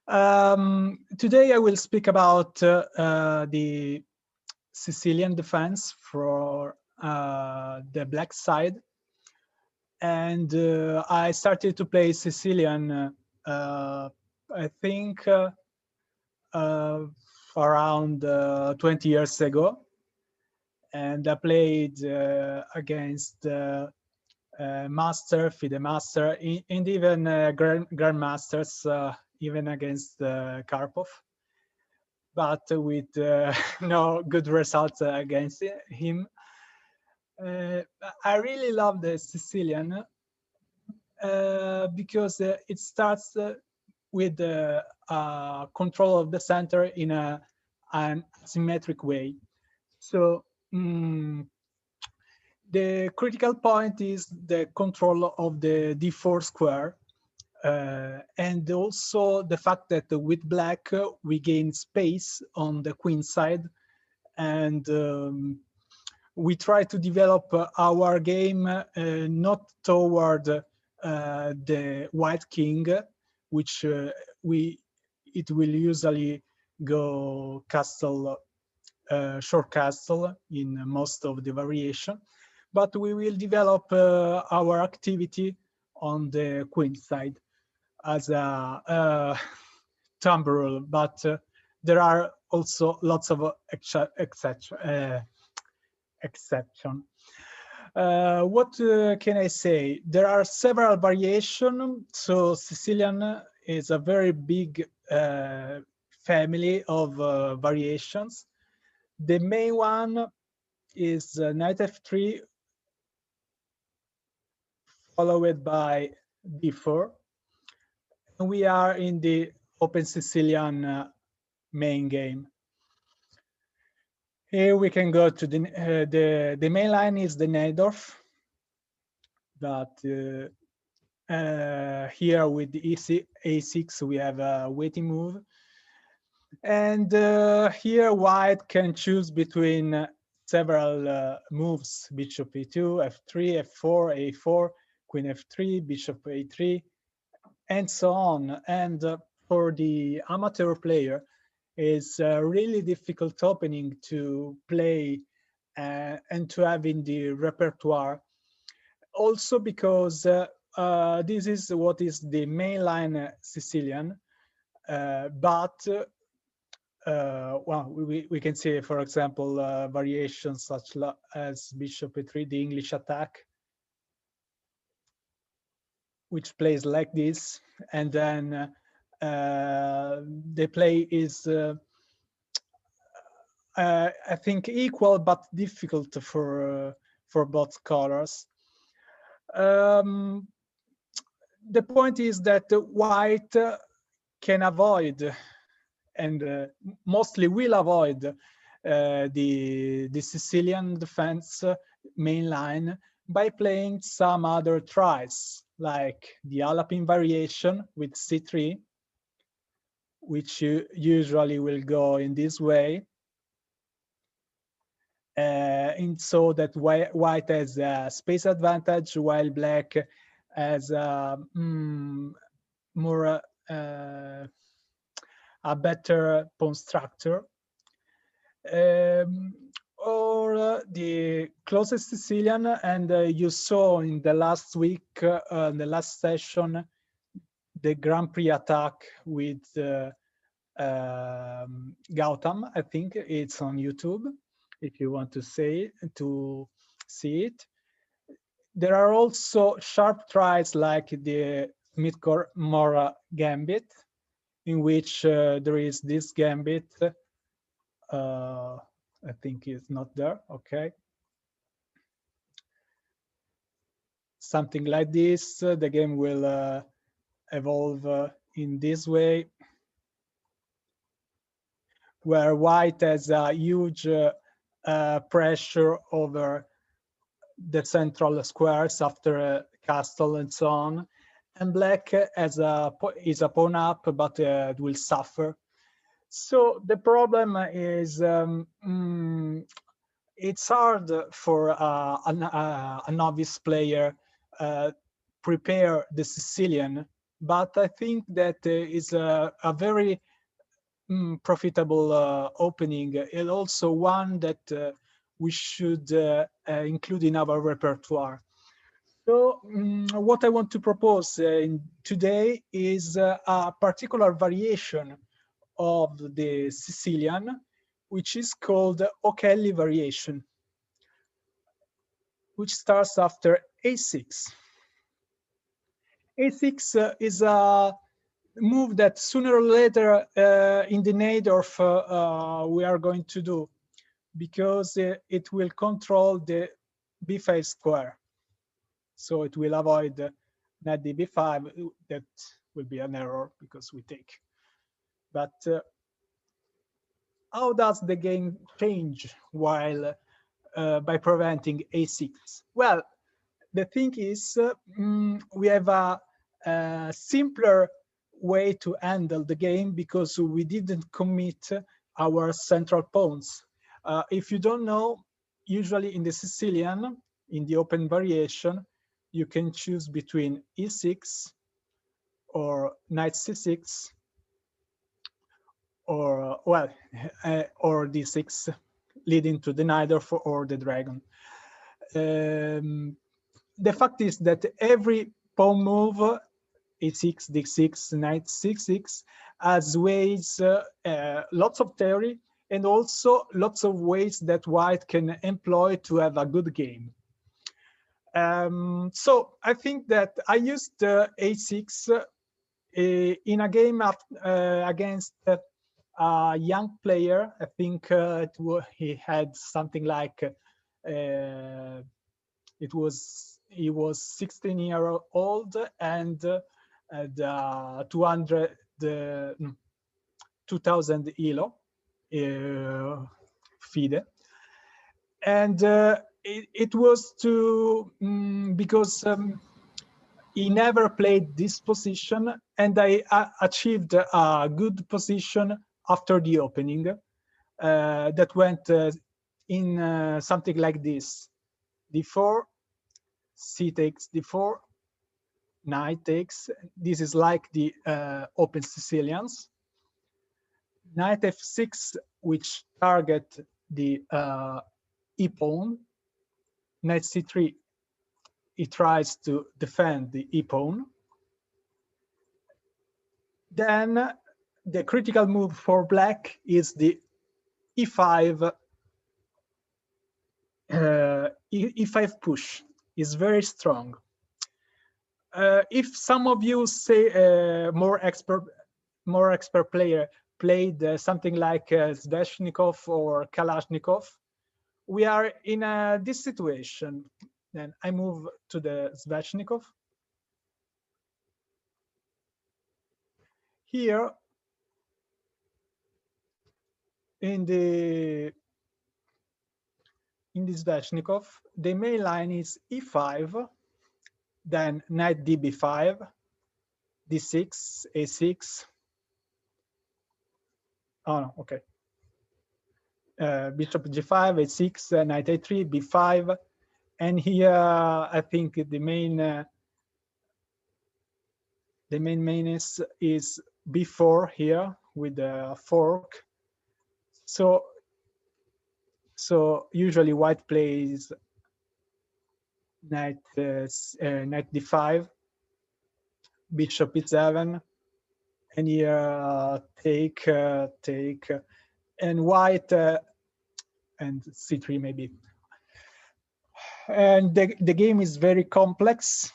Today I will speak about the Sicilian defense for the black side, and I started to play Sicilian. I think uh, around 20 years ago, and I played against Master, FIDE Master, and even Grandmasters, even against Karpov, but with no good results against him. Uh, I really love the Sicilian because it starts with the control of the center in an asymmetric way. So the critical point is the control of the d4 square, and also the fact that with black we gain space on the queen side, and we try to develop our game not toward the white king, which it will usually go castle, short castle in most of the variation, but we will develop our activity on the queen side as a thumb rule, but there are also lots of exception. What can I say? There are several variations. So Sicilian is a very big family of variations. The main one is knight f3, followed by d4. And we are in the open Sicilian main game. Here we can go to the main line is the Najdorf, but here with the a6 we have a waiting move, and here white can choose between several moves: bishop e2, f3, f4, a4, queen f3, bishop a3, and so on. And for the amateur player, it's a really difficult opening to play and to have in the repertoire. Also because this is what is the mainline Sicilian, but well, we can see, for example, variations such as bishop e3, the English attack, which plays like this, and then the play is I think equal but difficult for both colors. The point is that white can avoid, and mostly will avoid, the Sicilian defense main line by playing some other tries, like the Alapin variation with c3, which usually will go in this way, and so that white has a space advantage while black has more a better pawn structure. Or the closest Sicilian, and you saw in the last week, the last session, the Grand Prix attack with Gautam. I think it's on YouTube if you want to see it. There are also sharp tries like the Smith-Mora gambit, in which there is this gambit. I think it's not there. Okay. Something like this. The game will evolve in this way, where white has a huge pressure over the central squares after a castle and so on, and black is a pawn up, but it will suffer. So the problem is it's hard for a novice player prepare the Sicilian but I think that is a very profitable opening, and also one that we should include in our repertoire. So what I want to propose today is a particular variation of the Sicilian, which is called O'Kelly variation, which starts after A6. A6 is a move that sooner or later in the Najdorf we are going to do, because it will control the b5 square. So it will avoid knight db5. That will be an error because we take. But how does the game change while by preventing a6? Well, the thing is we have a simpler way to handle the game because we didn't commit our central pawns. If you don't know, usually in the Sicilian, in the open variation, you can choose between e6 or knight c6 or or d6, leading to the Najdorf or the dragon. The fact is that every pawn move, e6, d6, knight c6, has ways, lots of theory, and also lots of ways that white can employ to have a good game. So I think that I used a6 in a game against a young player. I think he had something like he was 16 years old and the 2000 elo FIDE, and it was because he never played this position, and I achieved a good position after the opening that went in something like this: d4, c takes d4, knight takes. This is like the open Sicilians. Knight f6, which target the e pawn. Knight c3, he tries to defend the e pawn. Then the critical move for black is the e5 e5 push. Is very strong. If some of you say more expert player played something like Sveshnikov or Kalashnikov, we are in this situation. Then I move to the Sveshnikov. Here in this Sveshnikov, the main line is e5, then knight db5, d6, a6. Oh no, okay. Bishop g5, a6, knight a3, b5, and here I think the main menace is b4 here with the fork. So usually white plays knight d5, bishop e7, and here take, and white and c3 maybe. And the game is very complex,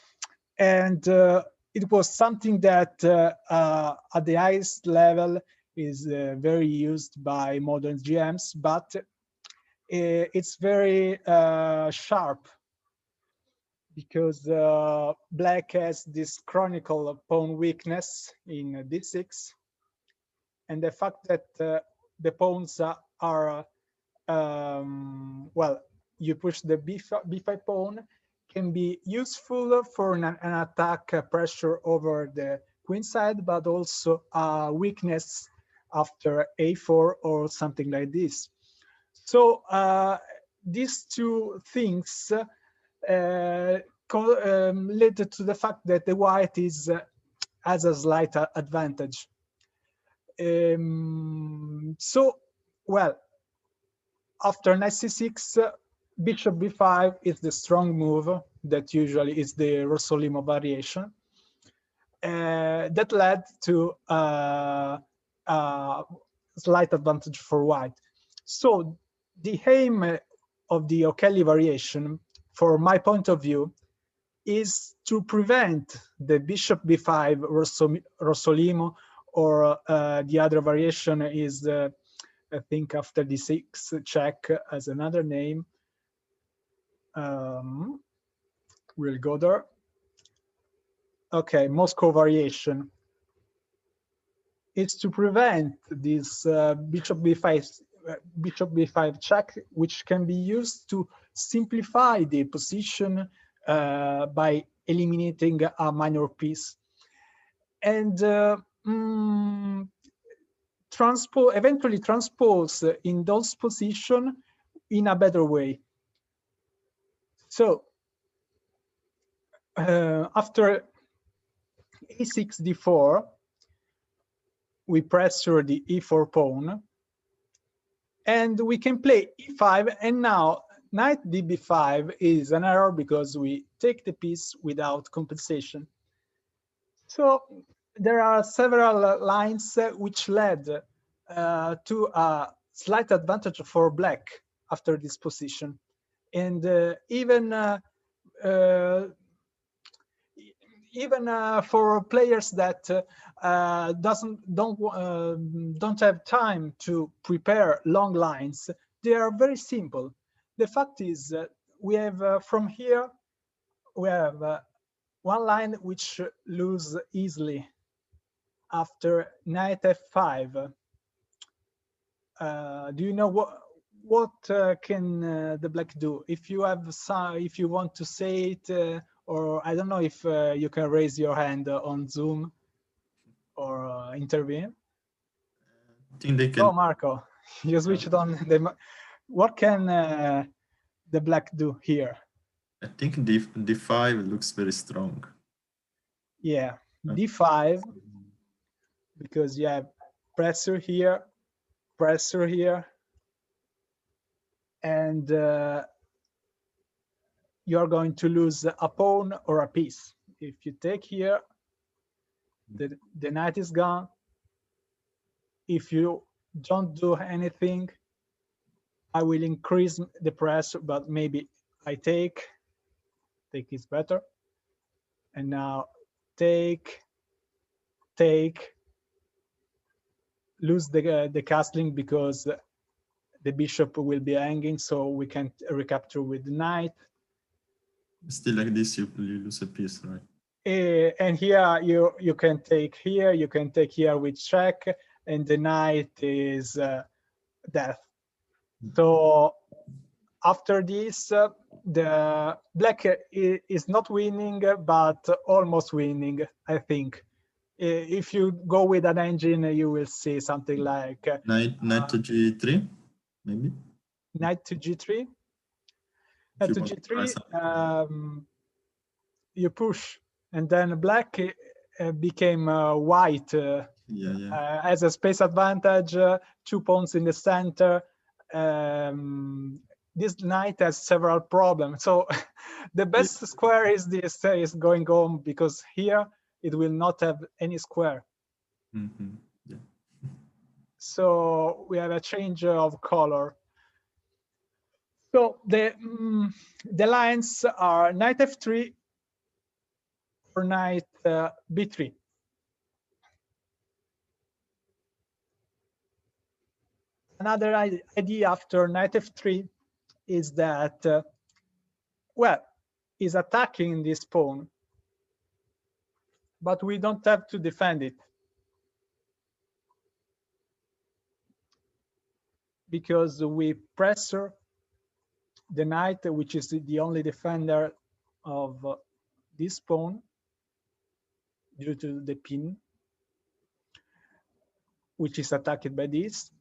and it was something that at the highest level is very used by modern GMs, but it's very sharp, because black has this chronicle pawn weakness in d6, and the fact that the pawns are well, you push the b5 pawn can be useful for an attack pressure over the queen side, but also a weakness after a4 or something like this. So these two things led to the fact that the white is has a slight advantage. So, well, after knight c6, bishop b5 is the strong move that usually is the Rossolimo variation. That led to a slight advantage for white. So the aim of the O'Kelly variation, from my point of view, is to prevent the bishop b5 Rossolimo, or the other variation is, I think, after d6 check as another name. We'll go there. Okay, Moscow variation. It's to prevent this bishop b5 check, which can be used to simplify the position by eliminating a minor piece, and eventually transpose in those positions in a better way. So after a6 d4, we pressure the e4 pawn, and we can play e5, and now knight db5 is an error because we take the piece without compensation. So there are several lines which led to a slight advantage for black after this position, and even for players that don't have time to prepare long lines, they are very simple. The fact is, we have from here we have one line which lose easily after knight f5. Do you know what can the black do? If you have some, if you want to say it, or I don't know if you can raise your hand on Zoom or intervene. I think they can. Oh, Marco, you switched on the. What can the black do here? I think d5 looks very strong. Yeah, d5, because you have pressure here, and you're going to lose a pawn or a piece. If you take here, the knight is gone. If you don't do anything, I will increase the press, but maybe I take is better. And now take, lose the castling because the bishop will be hanging, so we can't recapture with the knight. Still like this, you lose a piece, right? And here you can take here, you can take here with check, and the knight is death. So after this, the black is not winning, but almost winning, I think. If you go with an engine, you will see something like knight to g3, maybe. Knight to g3. Knight to g3. You push, and then black became white. As a space advantage, 2 pawns in the center. This knight has several problems. So the best square is this is going home, because here it will not have any square. So we have a change of color. So the lines are knight f3 or knight b3. Another idea after knight f3 is that, well, is attacking this pawn, but we don't have to defend it, because we pressure the knight, which is the only defender of this pawn due to the pin, which is attacked by this.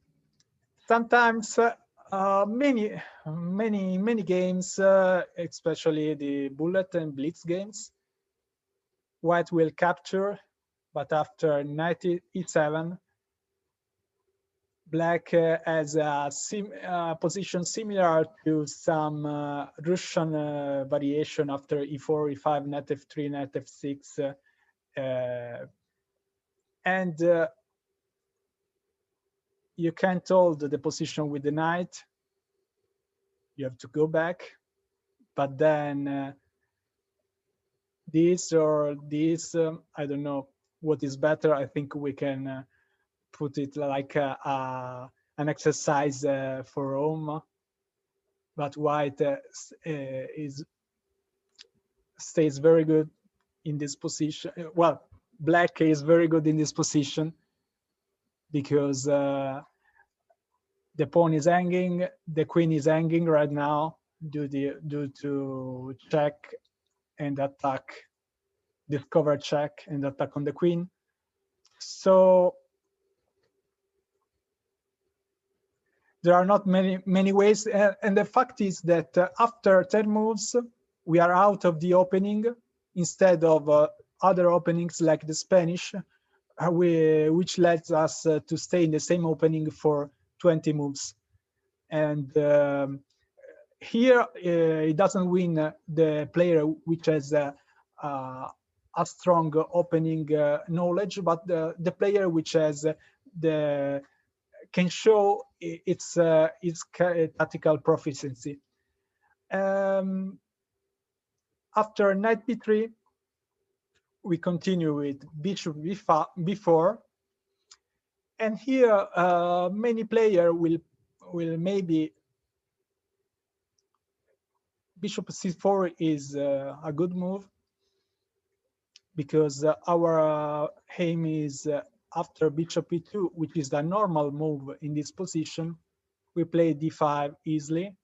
Sometimes many games, especially the bullet and blitz games, white will capture but after knight e7, black has a position similar to some Russian variation after e4, e5, knight f3, knight f6, and you can't hold the position with the knight. You have to go back, but then this or this, I don't know what is better. I think we can put it like an exercise for Rome, but white stays very good in this position. Well, black is very good in this position because the pawn is hanging, the queen is hanging right now due to check and attack, discover check and attack on the queen. So there are not many ways, and the fact is that after 10 moves, we are out of the opening instead of other openings like the Spanish, which lets us to stay in the same opening for 20 moves. And here, it doesn't win the player which has a strong opening knowledge, but the player which has can show its tactical proficiency. After knight b3, we continue with bishop b4, and here many players will maybe bishop c4 is a good move because our aim is after bishop e2, which is the normal move in this position, we play d5 easily,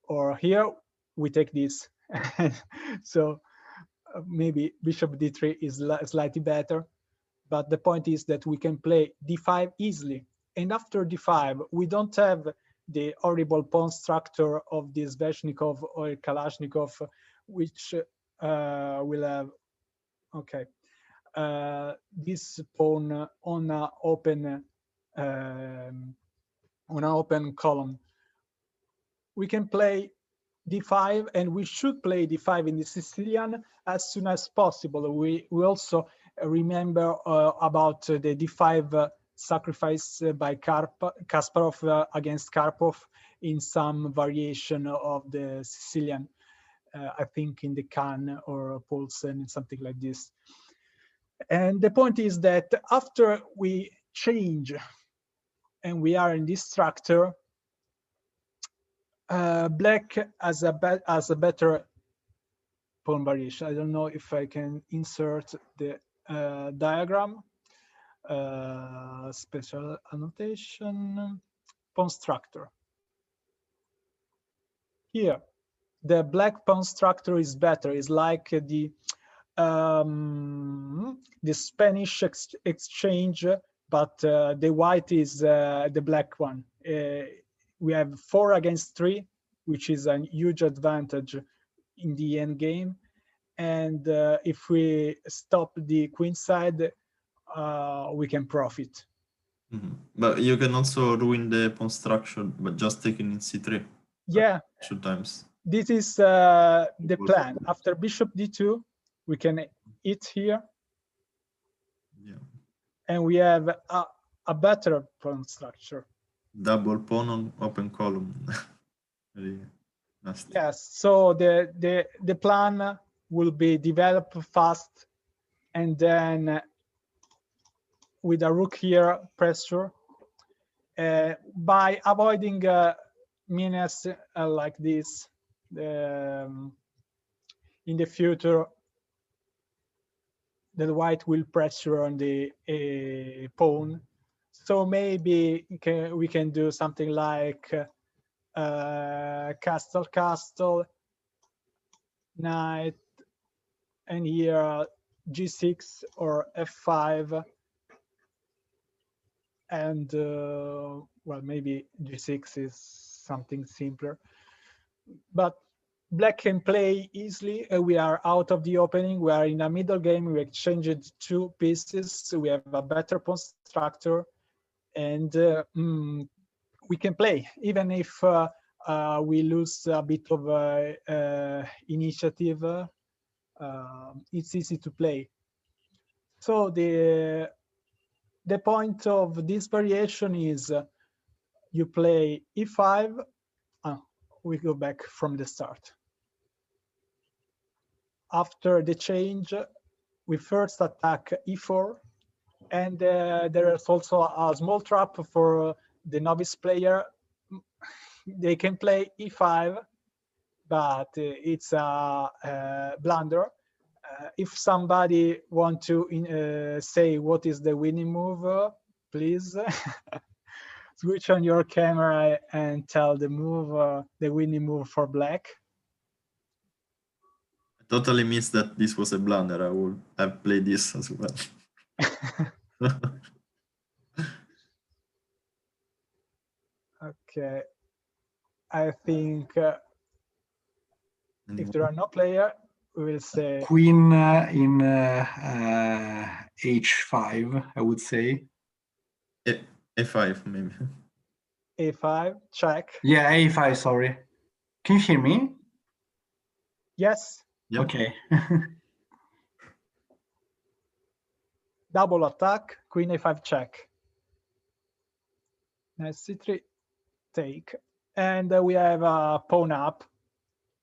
or here we take this. So maybe bishop d3 is slightly better, but the point is that we can play d5 easily. And after d5, we don't have the horrible pawn structure of this Sveshnikov or Kalashnikov, which will have, okay, this pawn on an open column. We can play d5, and we should play d5 in the Sicilian as soon as possible. We also remember about the d5 sacrifice by Kasparov against Karpov in some variation of the Sicilian, I think in the Khan or Poulsen, something like this. And the point is that after we change and we are in this structure, black has a better pawn variation. I don't know if I can insert the diagram. Special annotation, pawn structure. Here, the black pawn structure is better. It's like the Spanish exchange, but the white is the black one. We have 4 against 3, which is a huge advantage in the end game. And if we stop the queen side, we can profit. But you can also ruin the pawn structure, but just taking in c3. Yeah, 2 times. This is the plan. After bishop d2, we can hit here. Yeah. And we have a better pawn structure. Double pawn on open column. Very nasty. Yes, so the plan will be developed fast, and then with a rook here, pressure, by avoiding menace like this in the future. The white will pressure on the pawn, so maybe we can do something like castle, knight, and here g6 or f5, and well, maybe g6 is something simpler, but Black can play easily. We are out of the opening. We are in a middle game. We exchanged 2 pieces. We have a better pawn structure, and we can play even if we lose a bit of initiative. It's easy to play. So the point of this variation is you play e5. We go back from the start. After the change, we first attack e4, and there is also a small trap for the novice player. They can play e5, but it's a blunder. If somebody want to say what is the winning move, please switch on your camera and tell the move, the winning move for black. I totally missed that this was a blunder. I would have played this as well. Okay, I think if there are no player, we will say Queen in h5, I would say. A5 maybe. a5, check. Yeah, a5, sorry. Can you hear me? Yes. Yep. Okay. Double attack, queen a5 check. Knight c3, take. And we have a pawn up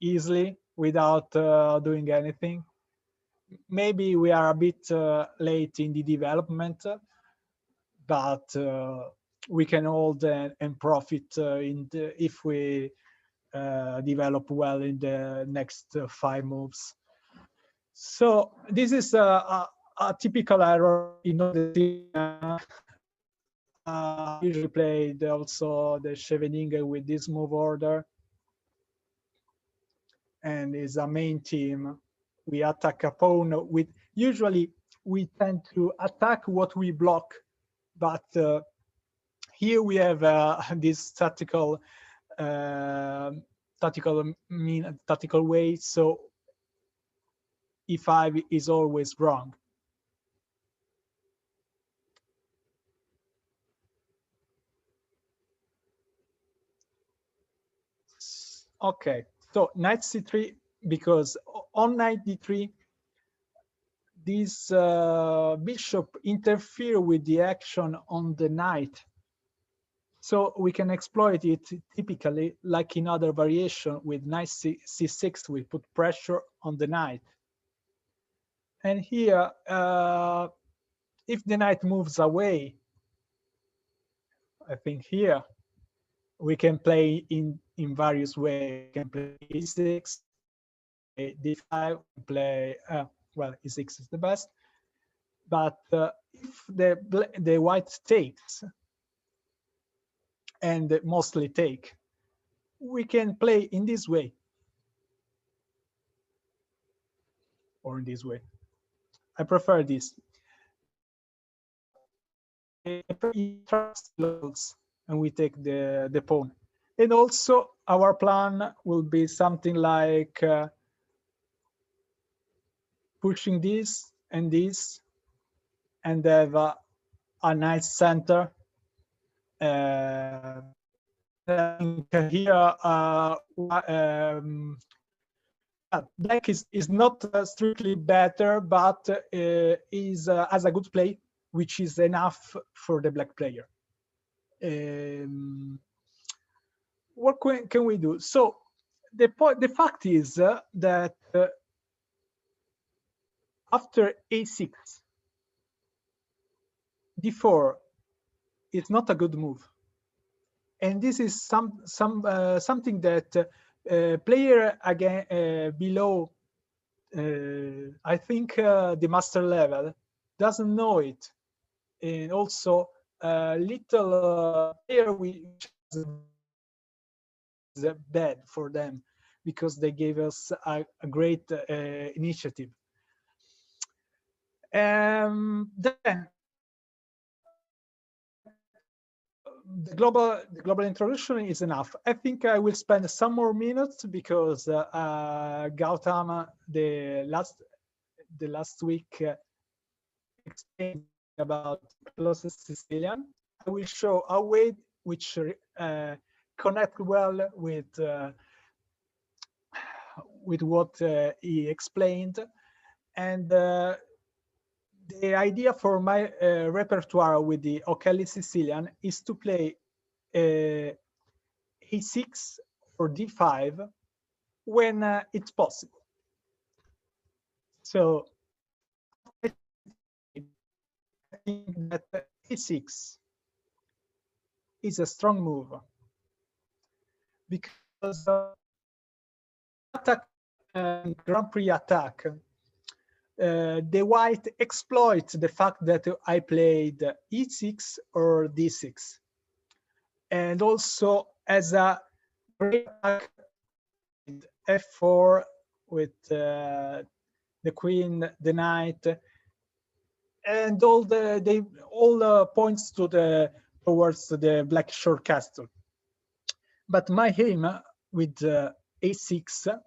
easily without doing anything. Maybe we are a bit late in the development, but we can hold and profit if we develop well in the next 5 moves. So this is a typical error in order to usually played also the Scheveningen with this move order, and is a main team. We attack a pawn with, usually we tend to attack what we block, but here we have this tactical way, so e5 is always wrong. Okay, so knight c3, because on knight d3, this bishop interfere with the action on the knight. So we can exploit it typically, like in other variation with knight c6, we put pressure on the knight. And here, if the knight moves away, I think here, we can play in various ways. We can play e6, d5, play, well, e6 is the best. But if the white takes, and mostly take, we can play in this way. Or in this way. I prefer this. And we take the pawn. And also our plan will be something like pushing this, and have a nice center. Here, black is not strictly better, but is has a good play, which is enough for the black player. What can we do? So the fact is that after a6, d4 is not a good move, and this is something that player again below, I think the master level doesn't know it, and also little player which is bad for them because they gave us a great initiative. Then the global introduction is enough. I think I will spend some more minutes because Gautam the last week explained about closest Sicilian. I will show a way which connect well with what he explained, and the idea for my repertoire with the O'Kelly Sicilian is to play E6 or D5 when it's possible. So I think that E6 is a strong move because attack Grand Prix attack, the white exploits the fact that I played E6 or D6, and also as a great attack F4 with the queen, the knight, and all the points towards the black shore castle. But my aim with A6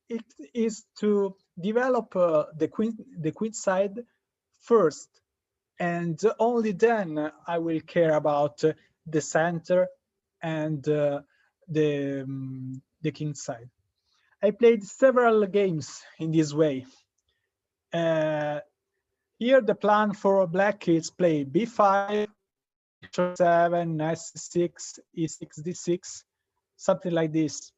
it is to develop the queen side first, and only then I will care about the center and the king side. I played several games in this way. Here the plan for black is play b5, h7, knight c6, e6, d6, something like this.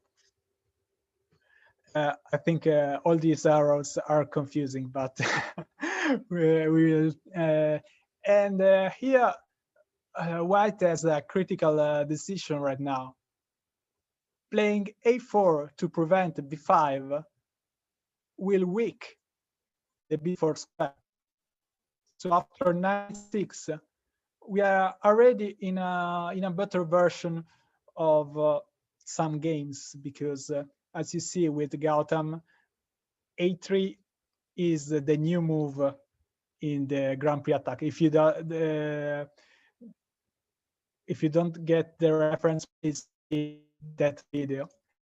I think all these arrows are confusing, but we will. And here, white has a critical decision right now. Playing a4 to prevent b5 will weak the b4 square. So after knight 6, we are already in a better version of some games, because as you see with Gautam, a3 is the new move in the Grand Prix attack. If you don't get the reference, please see that video.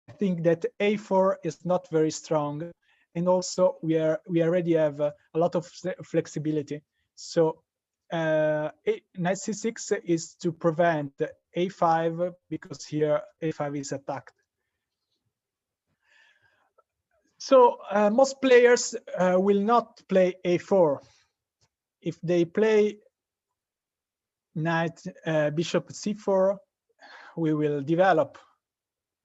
I think that a4 is not very strong, and also we already have a lot of flexibility. So knight c6 is to prevent a5, because here a5 is attacked. So most players will not play a4. If they play knight bishop c4, we will develop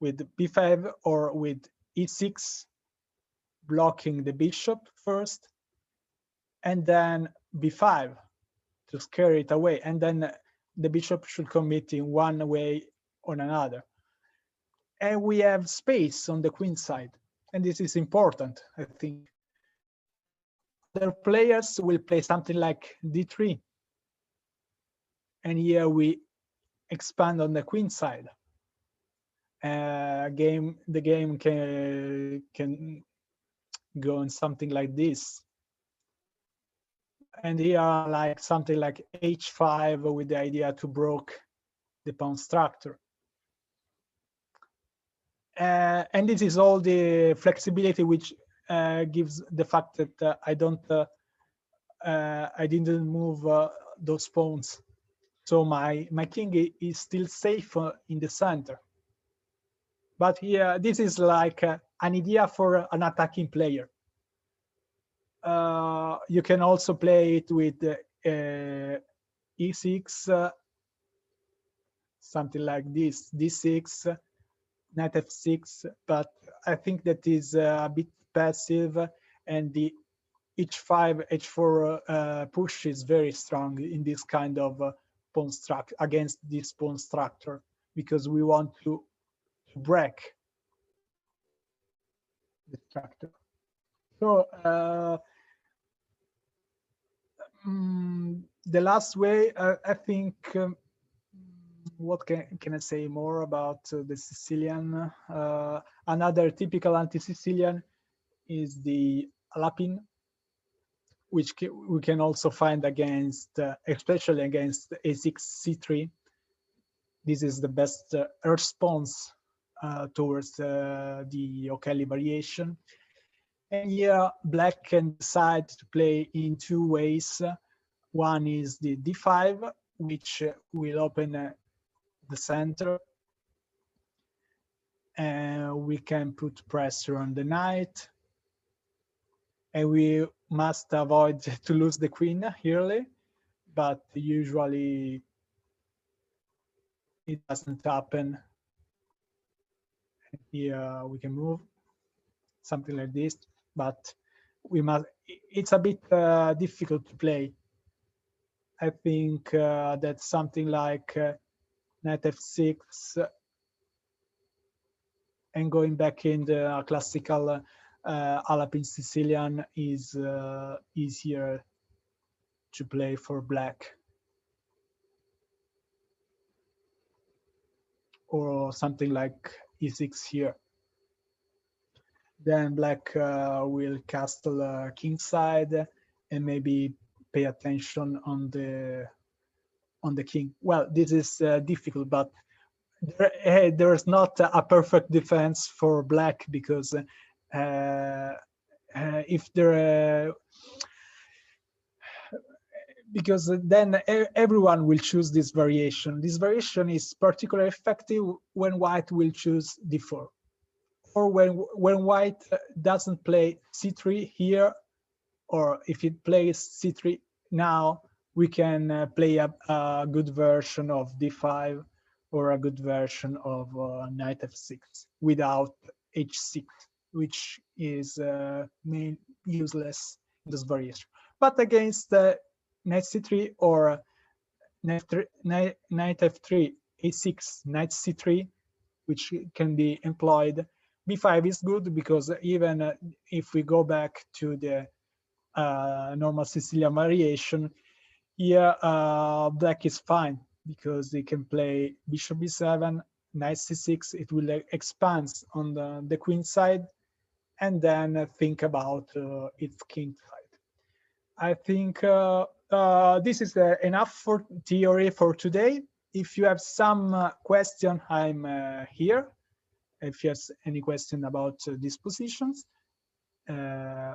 with b5 or with e6, blocking the bishop first, and then b5 to scare it away, and then the bishop should commit in one way or another. And we have space on the queen side, and this is important, I think. Other players will play something like d3, and here we expand on the queen side. The game can go on something like this, and here like something like h5 with the idea to break the pawn structure. And this is all the flexibility which gives the fact that I didn't move those pawns, so my king is still safe in the center. But here, this is like an idea for an attacking player. You can also play it with e6, something like this, d6, knight f6, but I think that is a bit passive, and the h5, h4 push is very strong in this kind of pawn structure, against this pawn structure, because we want to break the structure. So the last way, I think, what can I say more about the Sicilian? Another typical anti-Sicilian is the Alapin, which we can also find against, especially against a6, c3. this is the best response towards the O'Kelly variation. And here black can decide to play in two ways. One is the d5, which will open the center, and we can put pressure on the knight, and we must avoid to lose the queen early, but usually it doesn't happen. Here we can move something like this, but we must, it's a bit difficult to play. I think that something like knight f6 and going back in the classical Alapin Sicilian is easier to play for black. Or something like e6 here. Then black will castle kingside and maybe pay attention on the king. Well, this is difficult, but there's not a perfect defense for black, because if there because then everyone will choose this variation. This variation is particularly effective when white will choose d4, or when white doesn't play c3 here, or if it plays c3 now, we can play a good version of d5 or a good version of knight f6 without h6, which is useless in this variation. But against knight c3 or knight f3, a6, knight c3, which can be employed, b5 is good, because even if we go back to the normal Sicilian variation, here black is fine, because they can play bishop b7, knight c6. It will expand on the queen side, and then think about its king side. I think this is enough for theory for today. If you have some question, I'm here. If you have any question about these positions, I'm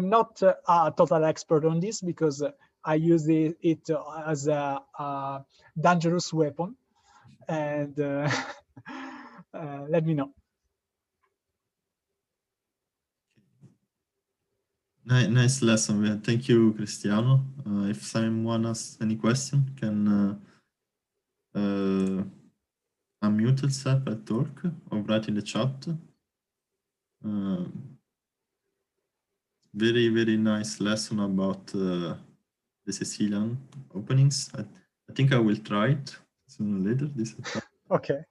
not a total expert on this, because I use it as a dangerous weapon, and let me know. Nice lesson. Thank you, Cristiano. If someone has any question, can unmute itself at talk or write in the chat. Very, very nice lesson about the Sicilian openings. I think I will try it sooner or later. This attack. Okay.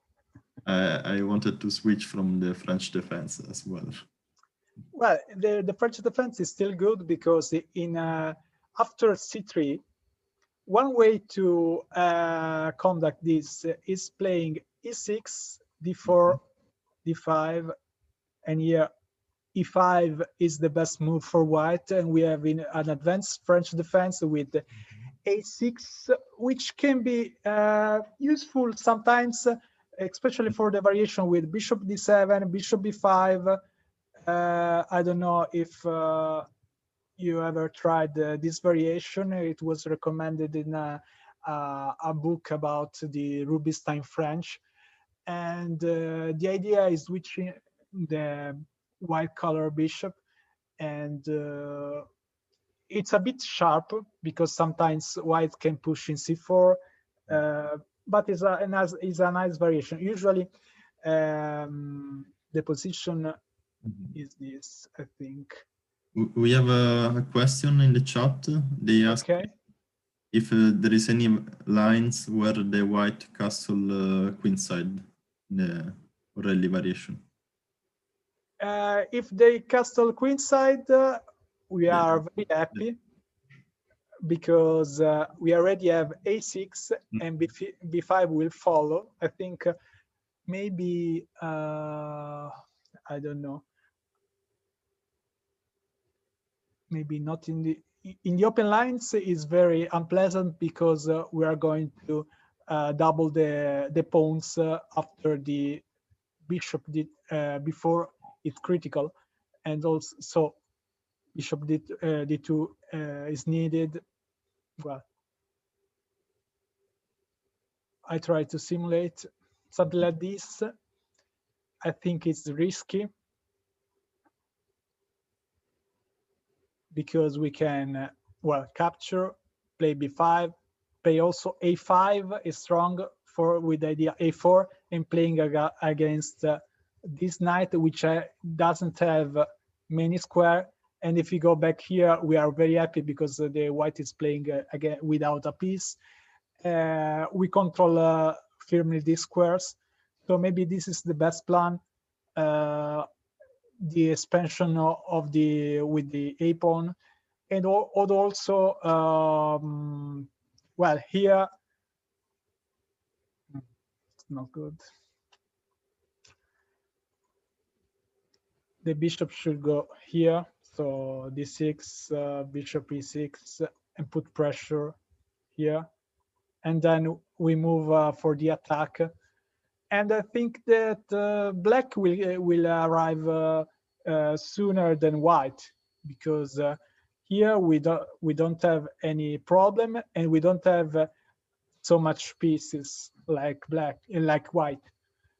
I wanted to switch from the French defense as well. Well, the French defense is still good, because in after c3, one way to conduct this is playing e6, d4, d5, and here e5 is the best move for white, and we have an advanced French defense with a6, which can be useful sometimes, especially for the variation with bishop d7, bishop b5. I don't know if you ever tried this variation. It was recommended in a book about the Rubinstein French, and the idea is switching the white color bishop, and it's a bit sharp, because sometimes white can push in c4, but it's a nice variation. Usually the position is this, I think. We have a question in the chat. They ask if there is any lines where the white castle queenside in the Orelli variation. If they castle queenside, we are very happy, because we already have a6 and b5 will follow. I think maybe I don't know, maybe not in the open lines is very unpleasant, because we are going to double the pawns after the bishop did before it's critical, and also so bishop d2 is needed. Well, I try to simulate something like this. I think it's risky because we can well capture, play b5, play also a5 is strong for with the idea a4, and playing against this knight which doesn't have many square. And if you go back here, we are very happy because the white is playing again without a piece. We control firmly these squares, so maybe this is the best plan. The expansion of the with the a pawn, and also well, here it's not good. The bishop should go here, so d6, bishop e6, and put pressure here, and then we move for the attack. And I think that black will arrive sooner than white, because here we don't have any problem, and we don't have so much pieces like white.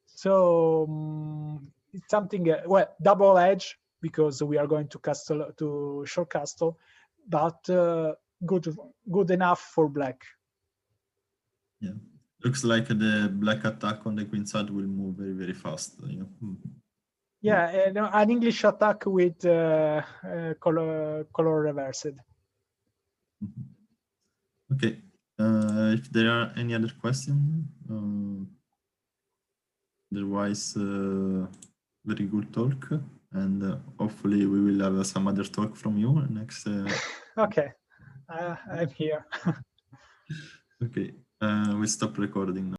So it's something well, double edge, because we are going to short castle, but good enough for black. Yeah, looks like the black attack on the queen side will move very, very fast. Yeah, and an English attack with color reversed. Okay, if there are any other questions, otherwise, very good talk, and hopefully we will have some other talk from you next. Okay, I'm here. Okay, we stop recording now.